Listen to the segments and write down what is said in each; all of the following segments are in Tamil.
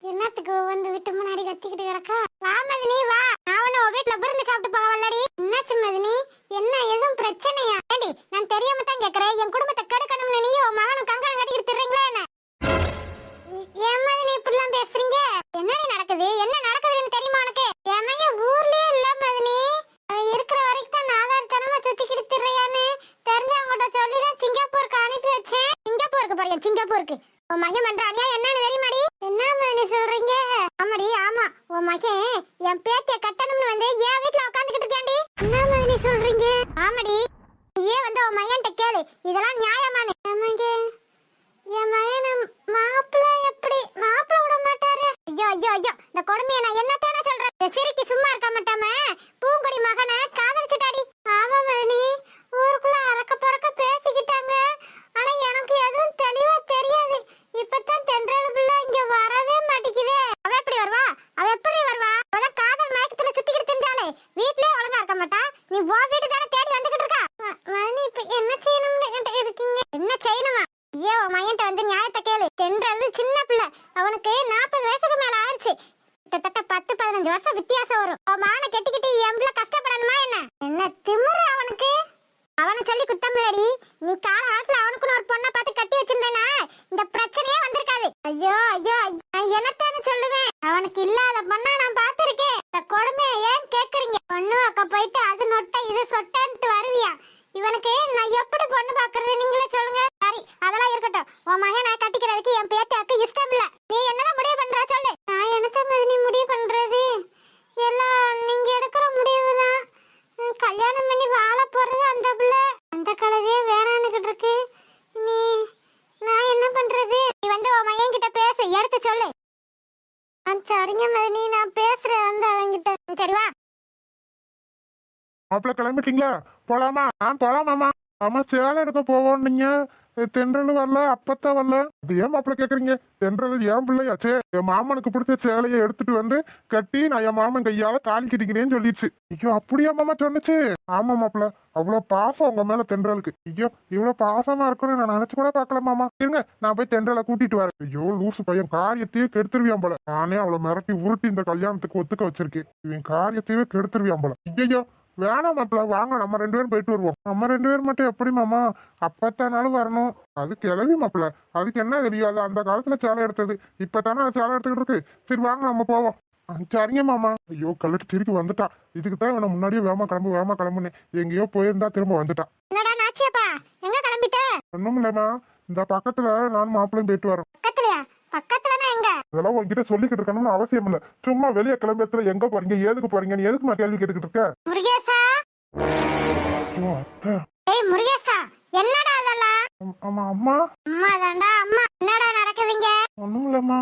என்னத்துக்கு வந்து விட்டு முன்னாடி கத்திக்கிட்டு கிடக்கா? வா மதினி வா, நான் உன்னை வீட்டுல விருந்து சாப்பிட்டு போக வரலடி. என்னாச்சு மதினி, என்ன எதுவும் பிரச்சனையா? ஏடி நான் தெரியாம தான் கேக்குறேன், என் குடும்பத்தை கெடுக்கணும்னு நீயும் மகனும் கங்கணம் கட்டிக்கிட்டு திரியறீங்களா என்ன? ஏன் மதினி இப்படிலாம் பேசுறீங்க? என்னடி நடக்குது, என்ன நடக்குதுன்னு தெரியுமா உனக்கு? என் மகன் ஊர்லயே இல்ல மதினி, அவன் இருக்கிற வரைக்கும் தான் நாதாரித்தனமா சுத்திக்கிட்டு திரியறான்னு தெரிஞ்சவங்ககிட்ட சொல்லிதான் சிங்கப்பூருக்கு அனுப்பி வச்சேன். சிங்கப்பூருக்கு போறியா? சிங்கப்பூருக்கு உன் மகன் பண்ற அநியாயம் என்னன்னு தெரியுமாடி? என்ன மதினி சொல்றீங்க? ஆமாடி ஆமா, உன் மகன் என் பேத்திய கட்டணும்னு வந்து என் வீட்டுல உட்காந்துக்கிட்டு இருக்காண்டி. என்ன மதினி சொல்றீங்க? ஆமாடி, ஏன் வந்து உன் மகன்கிட்ட கேளு, இதெல்லாம் நியாயமானு. என் மகன் மாப்பிள்ளை எப்படி மாப்பிள்ளை விட மாட்டாரு? ஐயோ ஐயோ ஐயோ, இந்த கொடுமையை நான் என்னத்தானே சொல்றேன்? சிரிக்கி சும்மா இருக்க மாட்டாம பூங்கொடி மகனை காதலிச்சுட்டாடி. ஆமா மதினி, ஊருக்குள்ள அறக்க பறக்க பேசிக்கிட்டாங்க, ஆனா எனக்கு எதுவும் தெளிவா தெரியாது. இப்பதான் தென்றல் பிள்ளை இங்க வரவே மாட்டேங்குதே. அவ எப்படி வருவா? அவ எப்படி வருவா? அவதான் காதல் மயக்கத்துல சுத்திக்கிட்டு தின்றாளே, வீட்லயே ஒழுங்கா இருக்க மாட்டா. நீ வா வீட்டு தானே தேடி வந்துகிட்டு இருக்கா. மணி இப்ப என்ன செய்யணும்னு இருக்கீங்க? என்ன செய்யணுமா? ஐயோ மகன்கிட்ட வந்து நியாயத்தை கேளு. தென்றல் சின்ன பிள்ளை, அவனுக்கு 40 வயசுக்கு மேல ஆயிடுச்சு. கிட்டத்தட்ட 10-15 வருஷம் வித்தியாசம் வரும். மான கெட்டிக்கிட்டு என் பிள்ளை கஷ்டப்படணுமா என்ன? என்ன திமிரு அவனுக்கு? அவனை சொல்லி குத்தமில்லடி, நீ காலத்துல அவனுக்குன்னு ஒரு பொண்ணை பார்த்து கட்டி வச்சிருந்தேனா இந்த பிரச்சனையே வந்திருக்காது. ஐயோ ஐயோ, நான் என்னத்தானு சொல்லுவேன்? அவனுக்கு இல்லாத பொண்ணா நான் பார்த்திருக்கேன். இந்த கொடுமையை ஏன் கேக்குறீங்க? பொண்ணு அக்கா போயிட்டு அது நொட்ட இது சொட்டான்ட்டு வருவியா? இவனுக்கு நான் எப்படி பொண்ணு பாக்குறது நீங்களே சொல்லுங்க. சரி அதெல்லாம் இருக்கட்டும், உன் மகனை கட்டிக்கிறதுக்கு என் பேத்தியாக்கு இஷ்டம் இல்ல. நீ என்னதான் முடிவு பண்ற சொல்லு. நான் என்னத்த நீ முடிவு பண்றது? எல்லாம் நீங்க எடுக்கிற முடிவுதான். கல்யாணம் பண்ணி வாழ போறது அந்த பிள்ளை, அந்த கலவையே வேணான்னுகிட்டு இருக்கு. நீ நான் என்ன பண்றது? நீ வந்து உன் மகன் கிட்ட பேசு, எடுத்து சொல்லு. சரிங்க மதினி, நான் பேசுறேன் வந்து அவங்கிட்ட. சரி வா. மாப்பிள்ள கிளம்பிட்டீங்களா? போலாமா? போலாமாமா. ஆமா சேலை எடுக்க போவோம். நீங்க தென்றல் வரல, அப்பத்தான் வரல. அது ஏன் மாப்பிள்ள கேக்குறீங்க? தென்றல் ஏன் பிள்ளையாச்சே, என் மாமனுக்கு பிடிச்ச சேலையை எடுத்துட்டு வந்து கட்டி நான் என் மாமன் கையால தாலி கட்டிக்கிறேன்னு சொல்லிடுச்சு. ஐயோ அப்படியா மாமா சொன்னுச்சு? ஆமா மாப்பிள்ள, அவ்வளவு பாசம் உங்க மேல தென்றலுக்கு. ஐயோ இவ்வளவு பாசமா இருக்குன்னு நான் நினைச்சு கூட பாக்கல மாமா. இருங்க நான் போய் தென்றலை கூட்டிட்டு வரேன். ஐயோ லூசு பையன் காரியத்தையே கெடுத்துருவியான் போல. நானே அவளை மிரட்டி உருட்டி இந்த கல்யாணத்துக்கு ஒத்துக்க வச்சிருக்கேன். இவன் காரியத்தையே கெடுத்துருவியான் போல. ஐயோ வேணாம் மாப்பிள்ள, வாங்க நம்ம 2 பேரும் போயிட்டு வருவோம். நம்ம 2 பேர் மட்டும் எப்படி மாமா? அப்பத்தானாலும் வரணும். அது கிளவி மாப்பிள்ள, அதுக்கு என்ன தெரியாது? அந்த காலத்துல சேலை எடுத்தது, இப்பதானே அது சேலை எடுத்துக்கிட்டு இருக்கு. சரி வாங்க நம்ம போவோம். சரிங்க மாமா. ஐயோ கல்லட்டு திருப்பி வந்துட்டா. இதுக்கு தான் இவனை முன்னாடியே வேமா கிளம்புன்னு எங்கேயோ போயிருந்தா திரும்ப வந்துட்டா. ஒண்ணும் இல்லம்மா, இந்த பக்கத்துல நானும் மாப்பிள்ளையும் போயிட்டு வரோம். இதெல்லாம் உங்ககிட்ட சொல்லிக்கிட்டு இருக்கணும்னு அவசியம் இல்ல. சும்மா வெளியே கிளம்பத்துல எங்க போறீங்க, எதுக்கு போறீங்க, நீ எதுக்கு நான் கேள்வி கேட்டுக்கிட்டு இருக்க? அம்மா அம்மா ஒண்ணும் இல்லம்மா,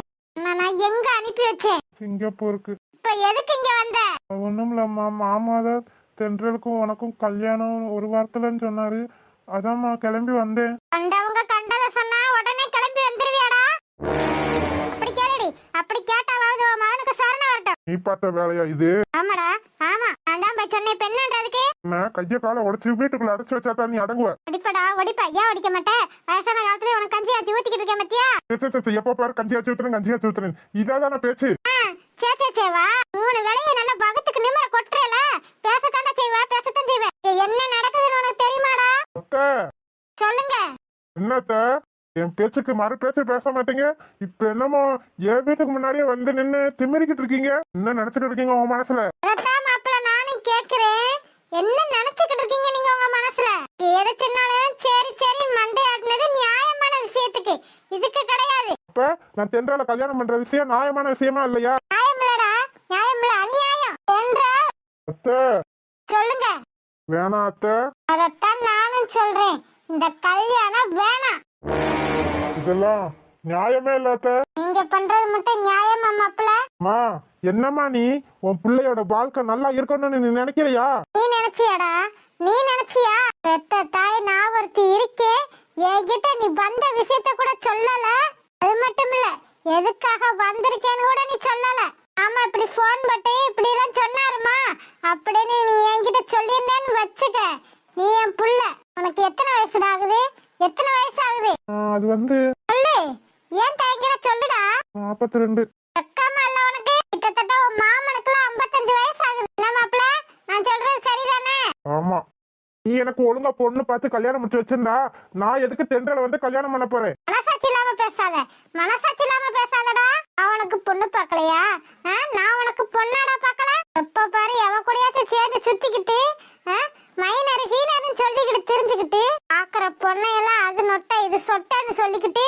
நான் எங்க அனுப்பி வச்சேன்? சிங்கப்பூருக்கு. இப்ப எதுக்கு இங்க வந்த? ஒண்ணும் இல்லம்மா, மாமாதான் தென்றலுக்கும் உனக்கும் கல்யாணம் ஒரு வாரத்துலன்னு சொன்னாரு, அதாம்மா கிளம்பி வந்தேன். கண்டவங்க கண்டத சொன்னா உடனே கிளம்பி வந்துருவியாடா? அப்படி கேளுடி, அப்படி கேட்டாவது மகனுக்கு சரண வரட்டும். நீ பார்த்த வேலையா இது? ஆமாடா ஆமா, நான் தான் போய் சொன்னேன். பெண்ணன்றதுக்கு நான் கைய காலை உடைச்சு வீட்டுக்குள்ள அடைச்சு வச்சாதான் நீ அடங்குவ. அடிப்படா ஒடிப்பா, ஏன் ஒடிக்க மாட்டேன்? வயசான காலத்துல உனக்கு கஞ்சி ஆச்சு ஊத்திக்கிட்டு இருக்கேன் மத்தியா? எப்ப பாரு கஞ்சியாச்சு ஊத்துறேன் இதாதான பேச்சு? சேவா 3 வேளையை நல்ல பகத்துக்கு நிம்மர கொட்டுறல, பேசத்தாண்டா செய்வா, பேசத்தான் செய்வேன். என்ன நடக்குதுன்னு உனக்கு தெரியுமாடா? சொல்லுங்க. என்னத்த என் பேச்சுக்கு மறு பேச்சு பேச மாட்டீங்க? இப்ப என்னமோ என் வீட்டுக்கு முன்னாடியே வந்து நின்னு திமிரிக்கிட்டு இருக்கீங்க. என்ன நினைச்சிட்டு இருக்கீங்க உங்க மனசுல? மாப்பிள்ள நானும் கேக்குறேன், என்ன நினைச்சுக்கிட்டு இருக்கீங்க நீங்க உங்க மனசுல? எது சொன்னாலும் சரி சரி மண்டை ஆட்டினது நியாயமான விஷயத்துக்கு, இதுக்கு கிடையாது. அப்ப நான் தென்றல கல்யாணம் பண்ற விஷயம் நியாயமான விஷயமா இல்லையா? நியாயம் இல்லடா, நியாயம் இல்ல, அநியாயம். அத்தை சொல்லுங்க. வேணாம் அத்தை. அதத்தான் நானும் சொல்றேன், இந்த கல்யாணம் வேணாம். இதெல்லாம் நியாயமே இல்ல அத்தை. நீங்க பண்றது மட்டும் நியாயமா மாப்பிள்ள? மா என்னம்மா நீ உன் பிள்ளையோட வாழ்க்கை நல்லா இருக்கணும்னு நீ நினைக்கலையா? நீ நினைச்சியாடா? நீ நினைச்சியா? பெத்த தாய் நான் ஒருத்தி இருக்கே, என்கிட்ட நீ வந்த விஷயத்த கூட சொல்லல. அது மட்டும் இல்ல எதுக்காக வந்திருக்கேன்னு கூட நீ சொல்லல. ஆமா இப்படி போன் போட்டு இப்படி எல்லாம் சொன்னாருமா அப்படின்னு நீ என்கிட்ட சொல்லியிருந்தேன்னு வச்சுக்க, நீ என் புள்ள. உனக்கு எத்தனை வயசு ஆகுது? எத்தனை வயசு ஆகுது அது வந்து சொல்லு. ஏன் தயங்கிற சொல்லுடா. 42. அக்காமா இல்ல உனக்கு? கிட்டத்தட்ட உன் மாமனுக்குலாம் 55 வயசு ஆகுது. என்ன மாப்பிள, நான் சொல்றது சரிதானே? ஆமா, நீ எனக்கு ஒழுங்கா பொண்ணு பார்த்து கல்யாணம் முடிச்சு வச்சிருந்தா நான் எதுக்கு தென்றல வந்து கல்யாணம் பண்ண போறேன்? மனசாட்சி இல்லாம பேசாத, மனசாட்சி இல்லாம பேசாதடா. அவனுக்கு பொண்ணு பார்க்கலையா? நான் உனக்கு பொண்ணாடா பார்க்கல. எப்ப பாரு எவ கூடயாச்சும் சேர்ந்து சுத்திக்கிட்டு மைனர் ஹீனர்னு சொல்லிக்கிட்டு தெரிஞ்சுக்கிட்டு பாக்குற பொண்ணையெல்லாம் அது நொட்டை இது சொட்டன்னு சொல்லிக்கிட்டு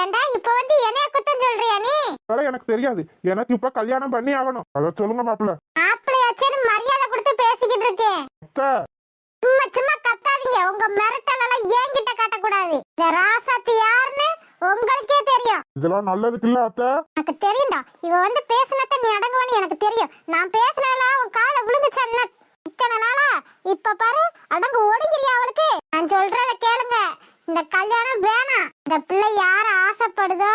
ஏன்டா இப்ப வந்து என்னைய குத்தம் சொல்றியா நீ? அதெல்லாம் எனக்கு தெரியாது. எனக்கு இப்ப கல்யாணம் பண்ணி ஆகணும். அத சொல்லுங்க மாப்பிள்ள. மாப்பிள்ளையாச்சுன்னு மரியாதை கொடுத்து பேசிக்கிட்டு இருக்கேன். சும்மா சும்மா கத்தாதீங்க. உங்க மிரட்டல் எல்லாம் என்கிட்ட காட்டக்கூடாது. இந்த ராசாத்தி யாருன்னு உங்களுக்கே தெரியும். இதெல்லாம் நல்லதுக்கு இல்ல அத்தை. எனக்கு தெரியும்டா. இவ வந்து பேசினத நீ அடங்குவான்னு எனக்கு தெரியும். நான் பேசினதெல்லாம் உன் காலை விழுந்துச்சன்ன இத்தனை நாளா. இப்ப பாரு அடங்கு ஒடுங்கிறியா அவளுக்கு? நான் சொல்றத கேளுங்க. இந்த கல்யாணம் வேணாம். இந்த பிள்ளை யார ஆசைப்படுதோ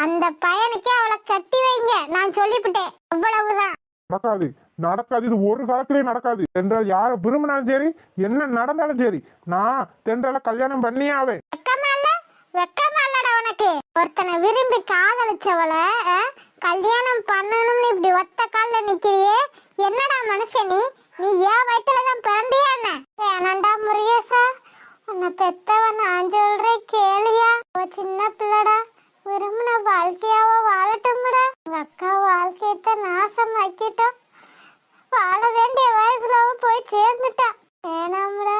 அந்த பையனுக்கே அவளை கட்டி வைங்க. நான் சொல்லிவிட்டேன், அவ்வளவுதான். நடக்காது, நடக்காது. இது ஒரு காலத்திலேயே நடக்காது. தென்றல் யார விரும்பினாலும் சரி, என்ன நடந்தாலும் சரி, நான் தென்றல கல்யாணம் பண்ணியே ஆவேன். வெக்கமா இல்லடா உனக்கு? ஒருத்தனை விரும்பி காதலிச்சவள கல்யாணம் பண்ணணும்னு இப்படி ஒத்த கால்ல நிக்கிறியே, என்னடா மனுஷன் நீ? நீ ஏன் வயிற்றுலதான் பிறந்தியா என்ன? வேணாண்டா முருகேசா, உன்னை பெத்தவன் நான் சொல்றேன் கேளியா. சின்ன பிள்ளடா, விரும்பின வாழ்க்கையாவோ வாழட்டும்டா. உங்க அக்கா வாழ்க்கையத்த நாசம் ஆக்கிட்டோம். வாழ வேண்டிய வயசுல அவ போய் சேர்ந்துட்டா. வேணாம்டா,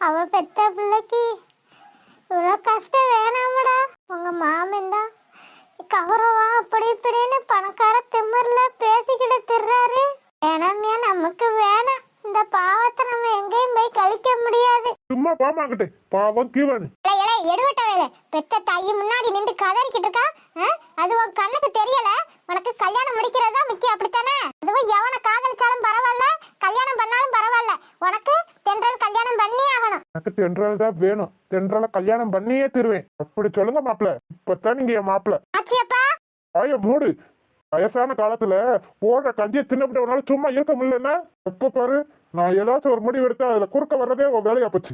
அவ பெத்த பிள்ளைக்கு இவ்வளோ கஷ்டம் வேணாமடா. உங்க மாமன் தான் கௌரவம் அப்படி இப்படின்னு பணக்கார திமிர்ல பேசிக்கிட்டு திர்றாரு. வேணாமியா, நமக்கு வேணாம். இந்த பாவத்தை நம்ம எங்கேயும் போய் கழிக்க முடியாது. சும்மா பாமாங்கிட்டு பாவம் கீவன். எடுவட்ட வேலை. பெத்த தாயி முன்னாடி நின்று கதறிக்கிட்டு இருக்கா. அது உன் கண்ணுக்கு தெரியல? உனக்கு கல்யாணம் முடிக்கிறதா முக்கியம், அப்படித்தானே? அதுவும் எவனை காதலிச்சாலும் பரவாயில்ல, கல்யாணம் பண்ணாலும் பரவாயில்ல, உனக்கு தென்றல் கல்யாணம் பண்ணி ஆகணும். எனக்கு தென்றல் தான் வேணும். தென்றல கல்யாணம் பண்ணியே தருவேன். அப்படி சொல்லுங்க மாப்பிள்ள. இப்பதான் நீங்க என் மாப்பிள்ள. ஆச்சியப்பா ஆய மூடு. வயசான காலத்துல போடுற கஞ்சியை தின்னப்பட்டவனால சும்மா இருக்க முடியலன்னா எப்ப பாரு நான் ஏதாச்சும் ஒரு முடிவு எடுத்தா அதுல குறுக்க வர்றதே ஒரு வேலையா போச்சு.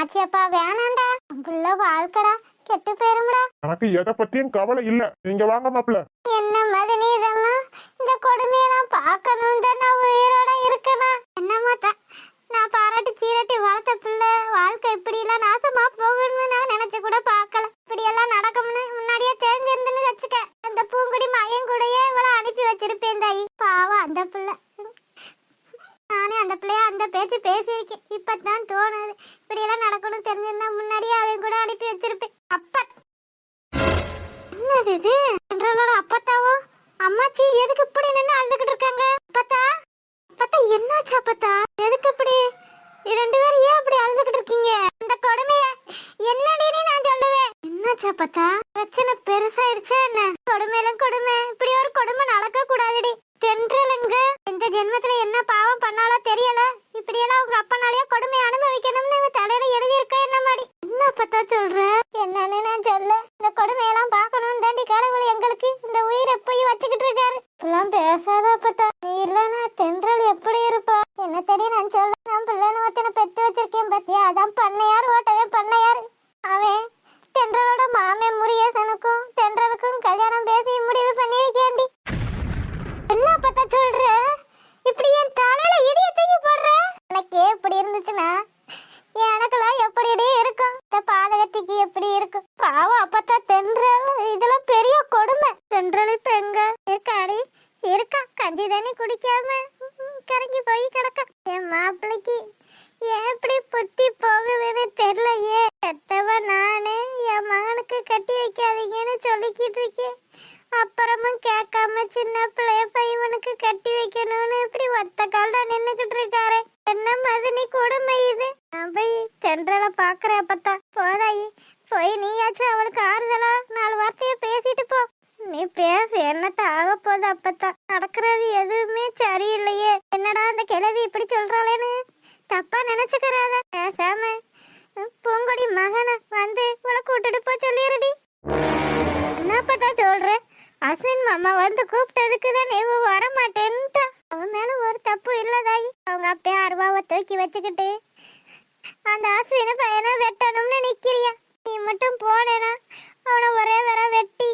ஆச்சியப்பா வேணாண்டா, புள்ள வாழ்க்கடா, கெட்டு போயிரும்டா. எனக்கு எதை பத்தியும் கவலை இல்ல. நீங்க வாங்க மாப்பிள்ள. என்ன மதனி இதெல்லாம்? இந்த கொடுமையெல்லாம் பார்க்கணும் தான் நான் உயிரோட இருக்கணும். என்னமாத்தா, நான் பாராட்டி சீரட்டி வளர்த்த பிள்ளை வாழ்க்கை இப்படி எல்லாம் நாசமா போகணும்னு நான் நினைச்சு கூட பார்க்கல. இப்படி எல்லாம் நடக்கும்னு முன்னாடியே தெரிஞ்சிருந்துன்னு வச்சுக்க. அந்த பூங்குடி மையம் கூடயே இவளை அனுப்பி வச்சிருப்பேன் தாயி. பாவம் அந்த பிள்ளை. நானே அந்த பிள்ளைய அந்த பேச்சு பேசியிருக்கேன். இப்பதான் தோணுது, இப்படி எல்லாம் நடக்கணும் தெரிஞ்சிருந்தா முன்னாடியே அவன் கூட அனுப்பி வச்சிருப்பேன். அப்ப என்னது இது? என்றாலோட அப்பத்தாவோ அம்மாச்சி எதுக்கு இப்படி நின்று அழுதுகிட்டு இருக்காங்க? அப்பத்தா, அப்பத்தா என்னாச்சு? அப்பத்தா எதுக்கு இப்படி ரெண்டு பேரும் ஏன் இப்படி அழுதுகிட்டு இருக்கீங்க? இந்த கொடுமைய என்னடின்னு நான் சொல்லுவேன். என்னாச்சு அப்பத்தா? பிரச்சனை பெருசாயிருச்சா என்ன? கொடுமையிலும் கொடுமை, இப்படி ஒரு கொடுமை நடக்க கூடாதுடி. தென்றலுங்க இந்த ஜென்மத்துல என்ன பாவம் பண்ணாலோ தெரியல, இப்படி எல்லாம் உங்க அப்பனாலேயே கொடுமையை அனுபவிக்கணும்னு இவ தலையில எழுதி இருக்க. என்ன மாதிரி என்ன அப்பத்தா சொல்ற? என்னன்னு நான் சொல்ல, இந்த கொடுமையெல்லாம் பார்க்கணும்னு தாண்டி கடவுள் எங்களுக்கு இந்த உயிரை போய் வச்சுக்கிட்டு இருக்காரு. இப்பெல்லாம் பேசாத அப்பத்தா. நீ இல்லன்னா தென்றல் எப்படி இருப்பா? என்ன தெரியும் நான் சொல்ல. நான் பிள்ளைன்னு ஒருத்தனை பெத்து வச்சிருக்கேன் பாத்தியா, அதான் பண்ணையார் ஓட்டவே பண்ணையார். அவன் தென்றலோட மாமே முருகேசனுக்கும் தென்றலுக்கும் கல்யாணம் பேசி முடிவு பண்ணிருக்கேன்டி. என்ன அப்பத்தா சொல்ற? இப்படி என் தலையில இடிய தூக்கி போடுற? எனக்கே இப்படி இருந்துச்சுன்னா எனக்கெல்லாம் எப்படி இருக்கும்? இந்த பாதகத்துக்கு எப்படி இருக்கும்? பாவம் அப்பத்தா தென்றல். இதெல்லாம் பெரிய கொடுமை. தென்றல் இப்ப எங்க இருக்காடி? இருக்கா, கஞ்சி தண்ணி குடிக்காம கரங்கி போய் கிடக்க. என் மாப்பிள்ளைக்கு ஏன் இப்படி புத்தி போகுதுன்னு தெரியலையே. பெத்தவ நானு என் மகனுக்கு கட்டி வைக்காதீங்கன்னு சொல்லிக்கிட்டு இருக்கேன். அப்புறமும் கேட்காம சின்ன பிள்ளைய பையனுக்கு கட்டி வைக்கணும்னு இப்படி ஒத்த கால நின்னுகிட்டு இருக்காரு. என்ன மதனி கொடுமை இது? நான் போய் தென்றல பாக்குறேன் அப்பத்தா. போதாயி, போய் நீயாச்சும் அவளுக்கு ஆறுதலா 4 வார்த்தைய பேசிட்டு போ. நீ பேச என்னத்த ஆக போகுது அப்பத்தா? நடக்கிறது எதுவுமே சரியில்லையே. என்னடா அந்த கிழவி இப்படி சொல்றாளேன்னு தப்பா நினைச்சுக்கிறாத. பேசாம பூங்கொடி மகனை வந்து இவளை கூட்டிட்டு போய் சொல்லிடுடி. என்னப்பதான் சொல்ற? அஸ்வின் மாமா வந்து கூப்பிட்டதுக்கு தான் இவ வர மாட்டேன்ட்டா. அவன் மேல ஒரு தப்பு இல்லதாயி. அவங்க அப்பே அருவாவை தூக்கி வச்சுக்கிட்டு அந்த அஸ்வின பையனை வெட்டணும்னு நிக்கிறியா? நீ மட்டும் போனேனா அவனை ஒரே வர வெட்டி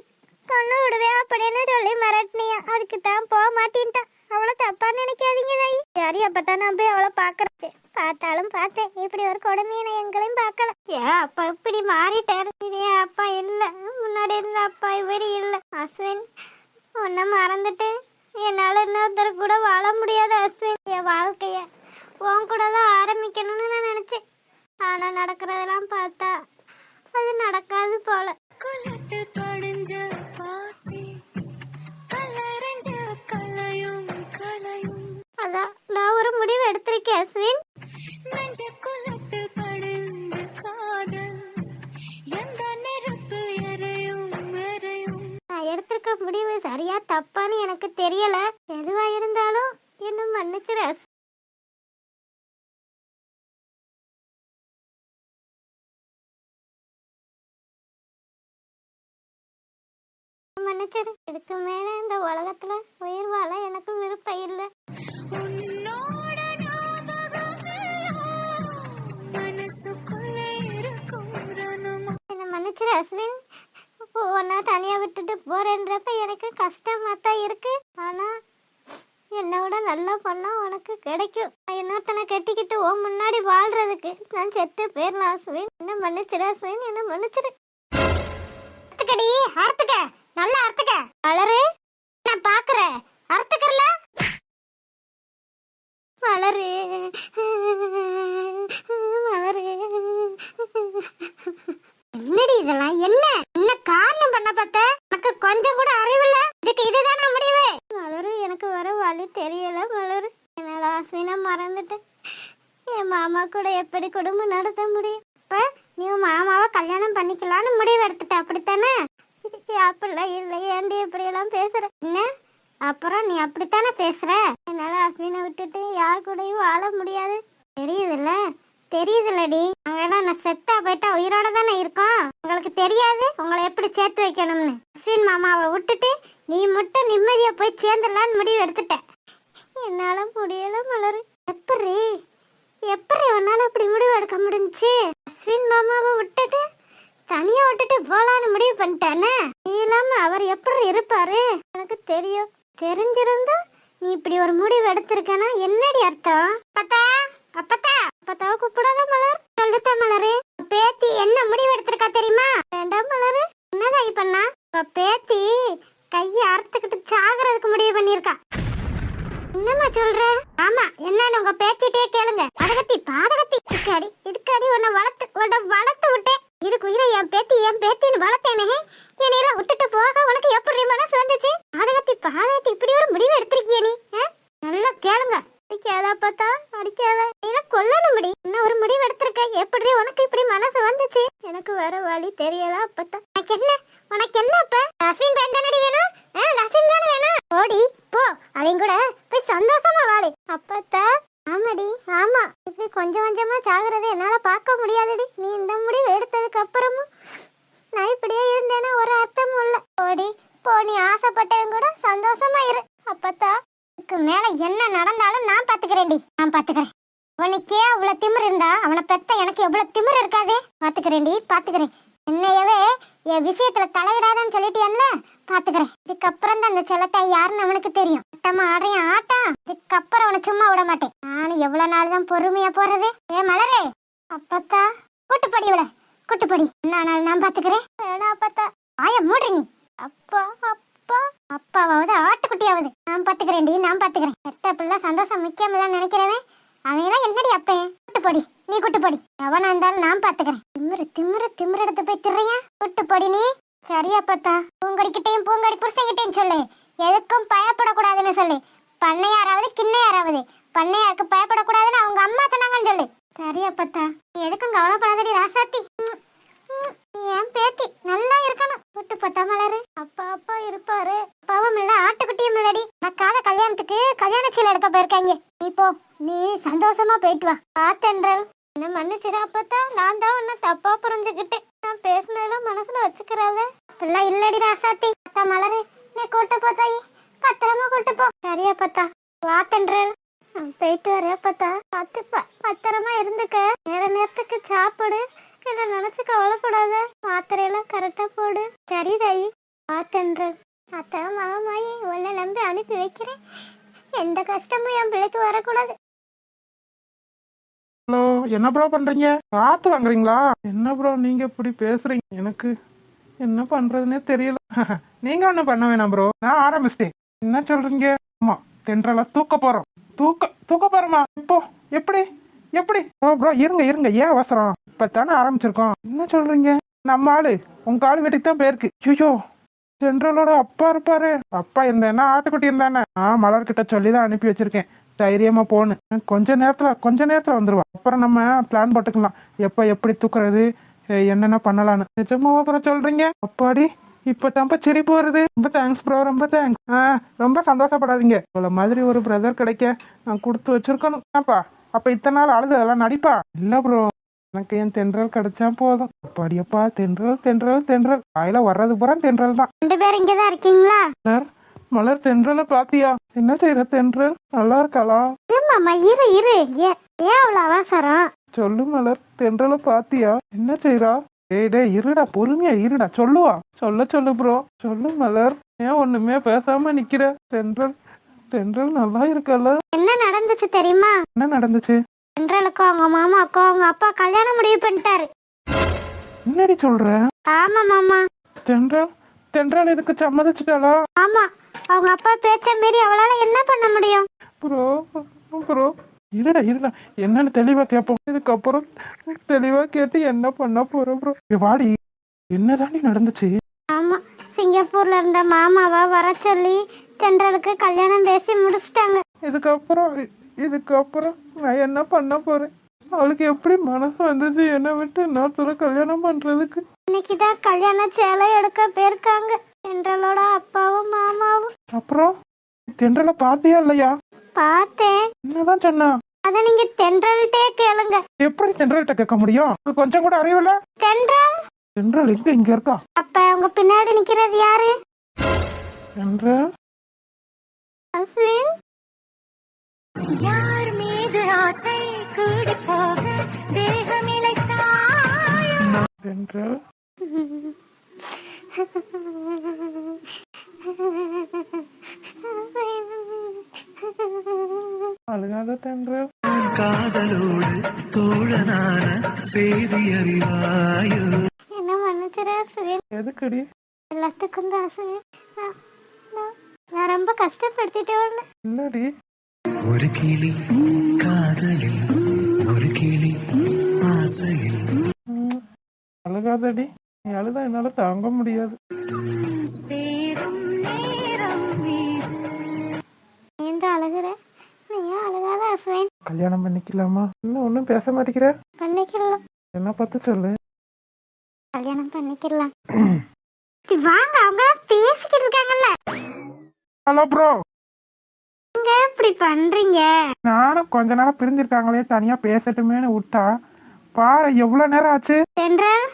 கொண்டு விடுவேன் அப்படின்னு சொல்லி மிரட்டினியா. அதுக்கு தான் போக மாட்டேன்ட்டா. அவளை தப்பா நினைக்காதீங்க தாயி. சரி, அப்பதான் நான் போய் அவளை பாக்குறேன். பார்த்தாலும் பார்த்தேன், இப்படி ஒரு கொடுமையை நான் எங்களையும் பார்க்கல. ஏன் அப்பா இப்படி மாறிட்டாரு? இதே அப்பா இல்ல, முன்னாடி இருந்த அப்பா இவரு இல்ல. அஸ்வின், உன்னை மறந்துட்டு என்னால இன்னொருத்தர் கூட வாழ முடியாது அஸ்வின். என் வாழ்க்கைய உன் கூட தான் ஆரம்பிக்கணும்னு நான் நினைச்சேன். ஆனா நடக்கிறதெல்லாம் பார்த்தா அது நடக்காது போல. குளத்தில் படிஞ்ச பாசி கலரஞ்ச கலையும் கலையும். அதான் நான் ஒரு முடிவு எடுத்திருக்கேன் அஸ்வின். நெஞ்ச குளத்தில் படிஞ்ச காதல் எந்த நெருப்பு எரையும் எரையும். நான் எடுத்திருக்க முடிவு சரியா தப்பான்னு எனக்கு தெரியல. எதுவா இருந்தாலும் என்ன மன்னிச்சிரு அஸ்வின். மன்னிச்சிரு. இதுக்கு மேல இந்த உலகத்துல உயிர் வாழ எனக்கு விருப்பம் இல்லை. உன்னோட ஞாபகமெல்லாம் மனசுக்குள்ள இருக்கும் ரணமா. என்ன மன்னிச்சிரு அஸ்வின். ஒன்னா தனியா விட்டுட்டு போறேன்றப்ப எனக்கு கஷ்டமா தான் இருக்கு. ஆனா என்னோட நல்ல பொண்ணா உனக்கு கிடைக்கும். இன்னொருத்தனை கட்டிக்கிட்டு ஓ முன்னாடி வாழ்றதுக்கு நான் செத்து போயிடலாம் அஸ்வின். என்ன மன்னிச்சிரு அஸ்வின், என்ன மன்னிச்சிரு. அறுத்துக்கடி, அறுத்துக்க, நல்லா அறுத்துக்க. வளரு, நான் பாக்குறேன். அறுத்துக்கறல வளரு, வளரு. என்னடி இதெல்லாம்? என்ன என்ன காரணம் பண்ண பார்த்த? எனக்கு கொஞ்சம் கூட அறிவில்ல. இதுக்கு இதுதானா முடிவு? மலரு, எனக்கு வர வழி தெரியல மலரு. என்னால அஸ்வினா மறந்துட்டு என் மாமா கூட எப்படி குடும்பம் நடத்த முடியும்? இப்ப நீ மாமாவை கல்யாணம் பண்ணிக்கலான்னு முடிவு எடுத்துட்ட, அப்படித்தானே? அப்படிலாம் இல்லை. ஏண்டி இப்படி எல்லாம் பேசுற? என்ன அப்புறம் நீ அப்படித்தானே பேசுற? என்னால அஸ்வினை விட்டுட்டு யார் கூடயும் வாழ முடியாது. தெரியுதுல்ல? தெரியுதுல்லடி. அங்கெல்லாம் நான் செத்தா போயிட்டா உயிரோட தானே இருக்கோம். உங்களுக்கு தெரியாது உங்களை எப்படி சேர்த்து வைக்கணும்னு. அஸ்வின் மாமாவை விட்டுட்டு நீ மட்டும் நிம்மதியா போய் சேர்ந்துடலான்னு முடிவு எடுத்துட்ட. என்னால முடியல மலரு. எப்படி எப்படி உன்னால அப்படி முடிவு எடுக்க முடிஞ்சுச்சு? அஸ்வின் மாமாவை விட்டுட்டு தனியா விட்டுட்டு போலான்னு முடிவு பண்ணிட்டானே. நீ இல்லாம அவர் எப்படி இருப்பாரு? எனக்கு தெரியும். தெரிஞ்சிருந்தா நீ இப்படி ஒரு முடிவு எடுத்திருக்கனா என்னடி அர்த்தம்? அப்பத்தா, அப்பத்தா, அப்பத்தாவை கூப்பிடாத மலர். சொல்லுதா மலரு, பேத்தி என்ன முடிவு எடுத்திருக்கா தெரியுமா? வேண்டாம் மலரு. என்னதான் பண்ணா? பேத்தி கையை அறுத்துக்கிட்டு சாகிறதுக்கு முடிவு பண்ணிருக்கா. என்னம்மா சொல்ற? ஆமா, என்னன்னு உங்க பேத்திட்டே கேளுங்க. பதகத்தி, பாதகத்தி, இதுக்காடி உன்னை வளர்த்து விட்டேன். இதுக்கு உயிரை என் பேத்தின்னு வளர்த்தேனே. என்னையெல்லாம் விட்டுட்டு போக உனக்கு எப்படி மனசு வந்துச்சு? பாதகத்தி, பாதகத்தி, இப்படி ஒரு முடிவு எடுத்திருக்கிய நீ? நல்லா கேளுங்க. அடிக்காதா பார்த்தா, அடிக்காத. நீங்க கொல்லணும் முடி. இன்னும் ஒரு முடிவு எடுத்திருக்க. எப்படி உனக்கு இப்படி மனசு வந்துச்சு? எனக்கு வேற வழி தெரியல அப்பத்தா. உனக்கு என்ன அப்ப? அஸ்வின் பையன் தானடி வேணும்? அஸ்வின் தானே வேணும்? ஓடி போ, அவங்க கூட போய் சந்தோஷமா வாழு அப்பத்தா. ஆமாடி, ஆமா. இப்படி கொஞ்சம் கொஞ்சமா சாகுறதை என்னால பார்க்க முடியாதுடி. நீ இந்த முடிவு எடுத்ததுக்கு அப்புறமும் நான் இப்படியே இருந்தேன்னா ஒரு அர்த்தமும் இல்ல. ஓடி போ, நீ ஆசைப்பட்டவங்க கூட சந்தோஷமா இரு அப்பத்தா. இதுக்கு மேல என்ன நடந்தாலும் நான் பாத்துக்கிறேன்டி, நான் பாத்துக்கிறேன். அவனுக்கே அவ்வளவு திமிர் இருந்தா அவனை பெத்த எனக்கு எவ்வளவு திமிர் இருக்காது? பாத்துக்கிறேன்டி, பாத்துக்கிறேன். என்னையவே என் விஷயத்துல தலையிடாதான்னு சொல்லிட்டியல்ல, பாத்துக்கிறேன். இதுக்கப்புறம் தான் அந்த செல்லத்தை யாருன்னு அவனுக்கு தெரியும். ஆட்டமா ஆடுறேன் ஆட்டம். இதுக்கப்புறம் அவனை சும்மா விட மாட்டேன். நானும் எவ்வளவு நாள் தான் பொறுமையா போறது? ஏ மலரே, அப்பத்தா கூட்டுப்படி இவள, கூட்டுப்படி. என்ன நாள் நான் பாத்துக்கிறேன். வேணா அப்பத்தா, ஆய மூடு நீ. அப்பா அப்பா, அப்பாவாவது ஆட்டுக்குட்டியாவது நான் பாத்துக்கிறேன்டி, நான் பாத்துக்கிறேன். பெத்த பிள்ளை சந்தோஷம் முக்கியம் தான் நினைக்கிறவன் அவன் என்னடி அப்பேன்? கூட்டுப்படி, நீ கூட்டுப்படி. எவனா இருந்தாலும் நான் பாத்துக்கிறேன். திமிரு திமிரு திமிரு எடுத்து போய் திரையா கூட்டுப்படி நீ. சரியா பார்த்தா? பூங்கடிக்கிட்டையும் பூங்கடி புருஷங்கிட்டையும் சொல்லு, எதுக்கும் பயப்படக்கூடாதுன்னு சொல்லு. பண்ணையாராவது கிண்ணையாராவது பண்ணையாருக்கு பயப்படக்கூடாதுன்னு அவங்க அம்மா சொன்னாங்கன்னு சொல்லு. சரியா பார்த்தா? நீ எதுக்கும் கவலைப்படாதடி ராசாத்தி. என் பேத்தி நல்லா இருக்கணும். கூட்டு பார்த்தா மலரு. அப்பா அப்பா இருப்பாரு. அப்பாவும் இல்ல ஆட்டுக்குட்டியும் இல்லடி. நடக்காத கல்யாணத்துக்கு கல்யாண சீலை எடுக்க போயிருக்காங்க. நீ போ, நீ சந்தோஷமா போயிட்டு வா. பார்த்தென்றல் என்ன மன்னிச்சிரு அப்பத்தா, நான் தான் உன்னை தப்பா புரிஞ்சுக்கிட்டேன். நான் பேசுனதெல்லாம் மனசுல வச்சுக்கிறாத. அப்படிலாம் இல்லடி ராசாத்தி. அத்தா மலரு, நீ கூட்டு போ தாயி, பத்திரமா கூட்டு போ. சரியா பத்தா, வா தென்றல். போயிட்டு வரேன் பத்தா, பார்த்துப்பா, பத்திரமா இருந்துக்க. நேரத்துக்கு சாப்பிடு, என்ன நினைச்சு கவலைப்படாத. மாத்திரையெல்லாம் கரெக்டா போடு. சரி தாயி, வா தென்றல். அத்தா மாமாயி உன்னை நம்பி அனுப்பி வைக்கிறேன். எந்த கஷ்டமும் என் பிள்ளைக்கு வரக்கூடாது. ஹலோ, என்ன ப்ரோ பண்றீங்க? காத்து வாங்குறீங்களா? என்ன ப்ரோ நீங்க இப்படி பேசுறீங்க? எனக்கு என்ன பண்றதுன்னே தெரியல. நீங்க ஒண்ணும் பண்ண வேணாம் ப்ரோ, நான் ஆரம்பிச்சிட்டேன். என்ன சொல்றீங்க? ஆமா, தென்றலா தூக்க போறோம். தூக்க போறோமா? இப்போ எப்படி எப்படி? ஓ ப்ரோ, இருங்க இருங்க, ஏன் அவசரம்? இப்பதானே ஆரம்பிச்சிருக்கோம். என்ன சொல்றீங்க? நம்ம ஆளு உங்க ஆளு வீட்டுக்கு தான் போயிருக்கு. ஐயோ, தென்றலோட அப்பா இருப்பாரு. அப்பா இருந்தா ஆட்டுக்குட்டி இருந்தானே. மலர்கிட்ட சொல்லிதான் அனுப்பி வச்சிருக்கேன், தைரியமா போன்னு. கொஞ்ச நேரத்துல வந்துருவா. அப்புறம் நம்ம பிளான் போட்டுக்கலாம், எப்ப எப்படி தூக்குறது, என்னென்ன பண்ணலான்னு. நிஜமாவா அப்புறம் சொல்றீங்க? அப்பாடி, இப்பதான்ப்பா சிரிப்பு வருது. ரொம்ப தேங்க்ஸ் ப்ரோ, ரொம்ப தேங்க்ஸ். ரொம்ப சந்தோஷப்படாதீங்க. இவ்வளோ மாதிரி ஒரு பிரதர் கிடைக்க நான் கொடுத்து வச்சிருக்கணும். அப்ப இத்தனை நாள் அழுது அதெல்லாம் நடிப்பா? இல்ல ப்ரோ, எனக்கு என் தென்றல் கிடைச்சா போதும். அப்படியப்பா, தென்றல் தென்றல் தென்றல், வாயில வர்றது பூரா தென்றல் தான். 2 பேரும் இங்கதான் இருக்கீங்களா? மலர், தென்றலை பாத்தியா? என்ன செய்யற தென்றல்? நல்லா இருக்காளா? மாமா இரு இரு, ஏன் அவ்வளவு அவசரம்? சொல்லு மலர், தென்றலை பாத்தியா? என்ன செய்யறா? டேய் இருடா, பொறுமையா இருடா, சொல்லுவா. சொல்லு ப்ரோ, சொல்லு மலர். ஏன் ஒண்ணுமே பேசாம நிக்கிற? தென்றல் நல்லா இருக்கல. என்ன நடந்துச்சு தெரியுமா? என்ன நடந்துச்சு? தென்றலுக்கும் அவங்க மாமாக்கும் அவங்க அப்பா கல்யாணம் முடிவு பண்ணிட்டாரு. என்னடி சொல்ற? ஆமா மாமா. தென்றல் இதுக்கு சம்மதிச்சுட்டாளா? ஆமா, அவங்க அப்பா பேச்ச மீறி அவளால என்ன பண்ண முடியும்? ப்ரோ இருடா, என்னன்னு தெளிவா கேட்போம். இதுக்கப்புறம் தெளிவா கேட்டு என்ன பண்ண போறோம் ப்ரோ. வாடி, என்னதாண்டி நடந்துச்சு? ஆமா, சிங்கப்பூர்ல இருந்த மாமாவை வர சொல்லி தென்றலுக்கு கல்யாணம் பேசி முடிச்சிட்டாங்க. இதுக்கப்புறம் நான் என்ன பண்ண போறேன்? அவளுக்கு எப்படி மனசு வந்துச்சு என்னை விட்டு இன்னொருத்தர கல்யாணம் பண்றதுக்கு? இன்னைக்குதான் கல்யாண சேலை எடுக்க போயிருக்காங்க தென்றலோட அப்பாவும் மாமாவும். அப்புறம் தென்றலை பாத்தியா இல்லையா? பார்த்தேன். என்னதான் சொன்னா? அத நீங்க தென்றல்ட்டே கேளுங்க. எப்படி தென்றல்கிட்ட கேட்க முடியும்? கொஞ்சம் கூட அறிவில்ல. தென்றல் இங்க இருக்கா? அப்ப உங்க பின்னாடி நிக்கிறது யாரு? தென்றல் அஸ்வின். யார் மீது ஆசை கூடி போக தேகமிழைத்தாயோ. தென்றல் அழுகாத தென்றல். காதலோடு தோழனான செய்தி அறிவாயோ. என்ன மன்னிச்சிரு அஸ்வின். எதுக்குடி? எல்லாத்துக்கும் தான் அஸ்வின். நான் ரொம்ப கஷ்டப்படுத்திட்டேன். இல்லடி, ஒரு கிளி காதலில், ஒரு கிளி ஆசையில். அழுகாதடி, நீ அழுதா என்னால தாங்க முடியாது. சேரும் நேரம் மீது நீ அழுகுற, நீ ஏன் அழுகாத அஸ்வின்? கல்யாணம் பண்ணிக்கலாமா? இன்னும் ஒன்னும் பேச மாட்டேங்கிற. பண்ணிக்கலாம். என்ன பார்த்து சொல்லு. கல்யாணம் பண்ணிக்கலாம். வாங்க, அவங்க பேசிக்கிட்டு இருக்காங்கல்ல. Hello bro. நீங்க இப்படி பண்றீங்க? நானும் கொஞ்ச நேரம் பிரிஞ்சிருக்காங்களே, தனியா பேசட்டுமேனு விட்டா பாரு எவ்வளவு நேரம் ஆச்சு. தென்றல்,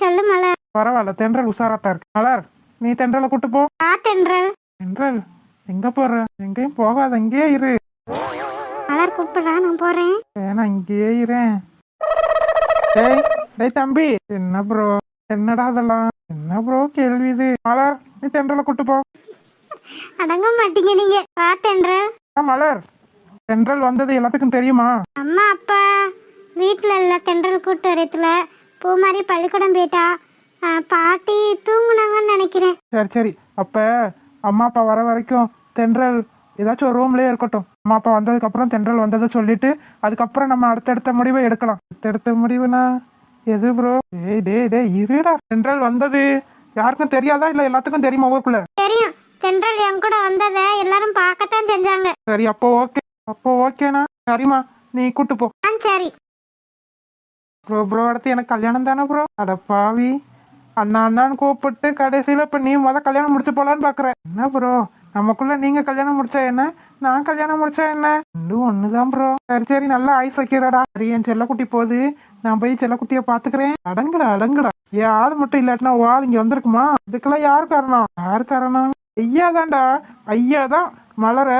சொல்லு மலர். பரவாயில்ல, தென்றல் உஷாராத்தான் இருக்கு. மலர், நீ தென்றலை கூட்டு போ. தென்றல். தென்றல் எங்க போற? எங்கேயும் போகாத, இங்கேயே இரு. மலர் கூப்பிடுறா, நான் போறேன். வேணா, இங்கேயே இரேன். டேய் தம்பி. என்ன ப்ரோ, என்னடா அதெல்லாம்? என்ன ப்ரோ கேள்வி இது? மலர், நீ தென்றலை கூட்டு போ. அடங்க மாட்டீங்க நீங்க. தென்றல். மலர், தென்றல் வந்தது எல்லாத்துக்கும் தெரியுமா? அம்மா அப்பா வீட்டுல இல்ல. தென்றல் கூட்டு வரத்துல பூமாரி பள்ளிக்கூடம் போயிட்டா. பாட்டி தூங்குனாங்கன்னு நினைக்கிறேன். சரி, அப்ப அம்மா அப்பா வர வரைக்கும் தென்றல் ஏதாச்சும் ஒரு ரூம்லயே இருக்கட்டும். அம்மா அப்பா வந்ததுக்கு அப்புறம் தென்றல் வந்ததை சொல்லிட்டு அதுக்கப்புறம் நம்ம அடுத்தடுத்த முடிவை எடுக்கலாம். அடுத்தடுத்த முடிவுனா எது ப்ரோ? டேய் இருடா. தென்றல் வந்தது யாருக்கும் தெரியாதா, இல்ல எல்லாத்துக்கும் தெரியுமா ஊருக்குள்ள? தெரியும். தென்றல் என் கூட வந்தத எல்லாரும் பார்க்கத்தான் செஞ்சாங்க. சரி, அப்போ ஓகேனா? சரிம்மா, நீ கூட்டு போ. சரி ப்ரோ அடுத்து எனக்கு கல்யாணம் தானே ப்ரோ? அட பாவி, அண்ணான்னு கூப்பிட்டு கடைசியில இப்ப நீ கல்யாணம் முடிச்சு போலான்னு பாக்குற. என்ன ப்ரோ, நமக்குள்ள நீங்க கல்யாணம் முடிச்சா என்ன, நான் கல்யாணம் முடிச்சா என்ன ரெண்டும் ஒண்ணுதான் ப்ரோ. சரி சரி நல்லா ஐஸ் வைக்கிறடா. சரி என் செல்லக்குட்டி போகுது, நான் போய் செல்லக்குட்டிய பாத்துக்கிறேன். அடங்குடா அடங்குடா. என் ஆள் மட்டும் இல்லாட்டினா ஓ ஆள் இங்க வந்திருக்குமா? இதுக்கெல்லாம் யார் காரணம்? யார் காரணம்? ஐயா தான்டா. ஐயா தான் மலரை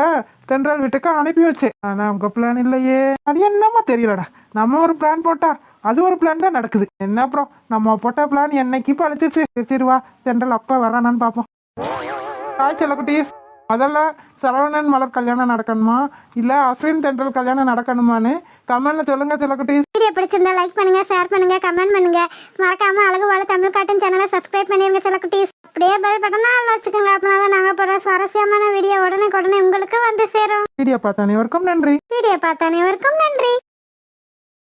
தென்றல் வீட்டுக்கு அனுப்பி வச்சு. ஆனா உங்க பிளான் இல்லையே. அது என்னமா தெரியலடா. நம்ம ஒரு பிளான் போட்டா அது ஒரு பிளான் தான் நடக்குது. என்ன ப்ரோ நம்ம போட்ட பிளான் என்னைக்கு பழிச்சிச்சு. சரி வா தென்றல் அப்பா வரானான்னு பாப்போம். ஹாய் செல்லக்குட்டி. முதல்ல சரவணன் மலர் கல்யாணம் நடக்கணுமா இல்ல அஸ்வின் தென்றல் கல்யாணம் நடக்கணுமான்னு கமெண்ட்ல சொல்லுங்க செல்லக்குட்டி. வீடியோ பிடிச்சிருந்தா லைக் பண்ணுங்க, ஷேர் பண்ணுங்க, கமெண்ட் பண்ணுங்க. மறக்காம அழகு வாழ தமிழ் காட்டன் சேனலை சப்ஸ்கிரைப் பண்ணிருங்க செல்லக்குட்டீஸ். அப்படியே பெல் பட்டனா வச்சுக்கோங்க. அப்படின்னா நாங்க போடுற சுவாரஸ்யமான வீடியோ உடனே உங்களுக்கு வந்து சேரும். வீடியோ பார்த்த அனைவருக்கும் நன்றி. வீடியோ பார்த்த அனைவருக்கும் நன்றி.